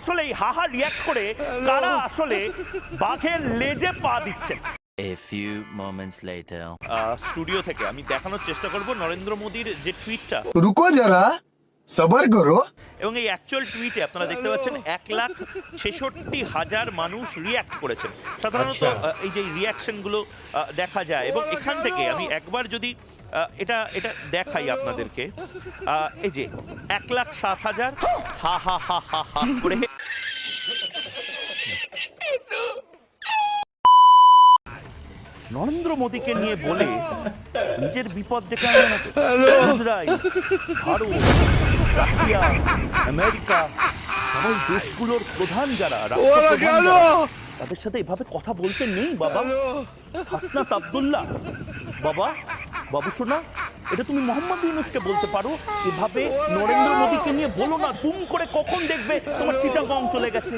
আসলে এই হাহা রিয়াক্ট করে কারা আসলে বাঘের লেজে পা দিচ্ছেন। A few moments later. Studio থেকে আমি দেখানোর চেষ্টা করব নরেন্দ্র মোদীর যে টুইটটা, रुको जरा सबर करो। এবং এই অ্যাকচুয়াল টুইটে আপনারা দেখতে পাচ্ছেন 1,66,000 মানুষ রিয়াক্ট করেছেন। সাধারণত এই যে রিয়াকশনগুলো দেখা যায়, এবং এখান থেকে আমি একবার যদি এটা দেখাই আপনাদেরকে, এই যে 1,07,000 হা হা হা হা হা করে নরেন্দ্র মোদীকে নিয়ে বলে নিজের বিপদ ডেকে আনলো না তো। ইসরায়েল, ভারত, রাশিয়া, আমেরিকা, সবাই দেশগুলোর প্রধান যারা, রাষ্ট্রপ্রধান যারা, তাদের সাথে এভাবে কথা বলতে নেই বাবা। হাসনাত আব্দুল্লাহ, বাবু শোনা, এটা তুমি মোহাম্মদ ইউনূসকে বলতে পারো, এভাবে নরেন্দ্র মোদীকে নিয়ে বলো না। দুম করে কখন দেখবে তোমার চিটাগং চলে গেছে।